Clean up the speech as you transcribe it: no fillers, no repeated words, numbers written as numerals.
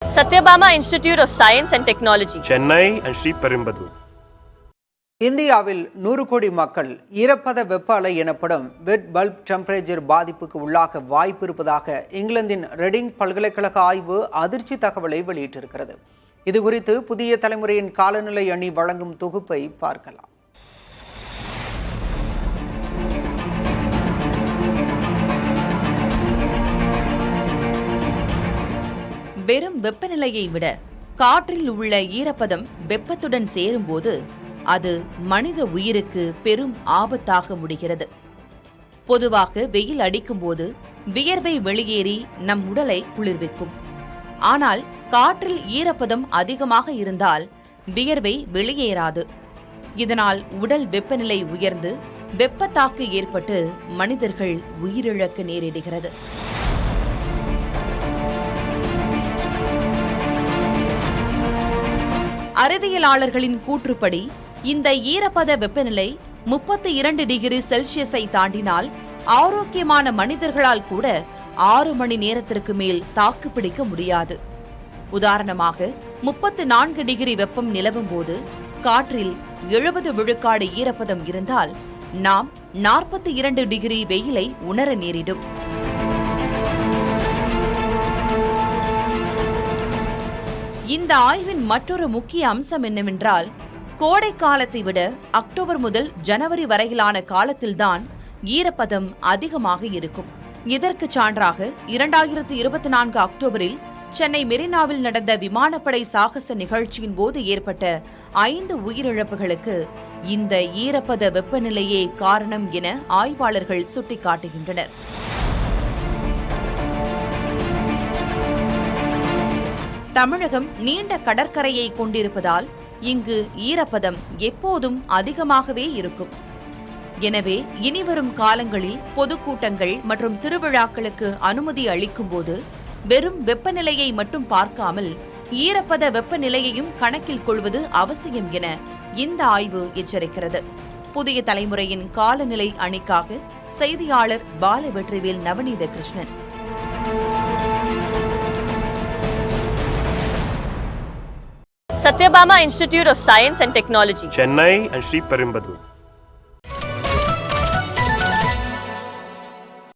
Satyabama Institute of Science and Technology, Chennai and Sri Perumbudur. இந்தியாவில் 100 கோடி மக்கள் ஈரப்பத வெப்ப அலை எனப்படும் வெட் பல்ப் டெம்பரேச்சர் பாதிப்புக்கு உள்ளாக வாய்ப்பு இருப்பதாக இங்கிலாந்தின் ரெடிங் பல்கலைக்கழக ஆய்வு அதிர்ச்சி தகவலை வெளியிட்டிருக்கிறது. இதுகுறித்து புதிய தலைமுறையின் காலநிலை அணி வழங்கும் தொகுப்பை பார்க்கலாம். வெறும் வெப்பநிலையை விட காற்றில் உள்ள ஈரப்பதம் வெப்பத்துடன் சேரும்போது அது மனித உயிருக்கு பெரும் ஆபத்தாக முடிகிறது. பொதுவாக வெயில் அடிக்கும் போது வியர்வை வெளியேறி நம் உடலை குளிர்விக்கும். ஆனால் காற்றில் ஈரப்பதம் அதிகமாக இருந்தால் வியர்வை வெளியேறாது. இதனால் உடல் வெப்பநிலை உயர்ந்து வெப்பத்தாக்கு ஏற்பட்டு மனிதர்கள் உயிரிழக்க நேரிடுகிறது. அறிவியலாளர்களின் கூற்றுப்படி இந்த ஈரப்பத வெப்பநிலை 32 டிகிரி செல்சியஸை தாண்டினால் ஆரோக்கியமான மனிதர்களால் கூட 6 மணி நேரத்திற்கு மேல் தாக்குப்பிடிக்க முடியாது. உதாரணமாக 34 டிகிரி வெப்பம் நிலவும் போது காற்றில் 70 விழுக்காடு ஈரப்பதம் இருந்தால் நாம் 42 டிகிரி வெயிலை உணர நேரிடும். இந்த ஆய்வின் மற்றொரு முக்கிய அம்சம் என்னவென்றால், கோடை காலத்தை விட அக்டோபர் முதல் ஜனவரி வரையிலான காலத்தில்தான் ஈரப்பதம் அதிகமாக இருக்கும். இதற்கு சான்றாக 2024 அக்டோபரில் சென்னை மெரினாவில் நடந்த விமானப்படை சாகச நிகழ்ச்சியின் போது ஏற்பட்ட 5 உயிரிழப்புகளுக்கு இந்த ஈரப்பத வெப்பநிலையே காரணம் என ஆய்வாளர்கள் சுட்டிக்காட்டுகின்றனர். தமிழகம் நீண்ட கடற்கரையை கொண்டிருப்பதால் இங்கு ஈரப்பதம் எப்போதும் அதிகமாகவே இருக்கும். எனவே இனிவரும் காலங்களில் பொதுக்கூட்டங்கள் மற்றும் திருவிழாக்களுக்கு அனுமதி அளிக்கும் போது வெறும் வெப்பநிலையை மட்டும் பார்க்காமல் ஈரப்பத வெப்பநிலையையும் கணக்கில் கொள்வது அவசியம் என இந்த ஆய்வு எச்சரிக்கிறது. புதிய தலைமுறையின் காலநிலை அணிக்காக செய்தியாளர் Balavetrivel Navaneetha Krishnan. Satyabama Institute of Science and Technology, Chennai and Sri Perumbudur.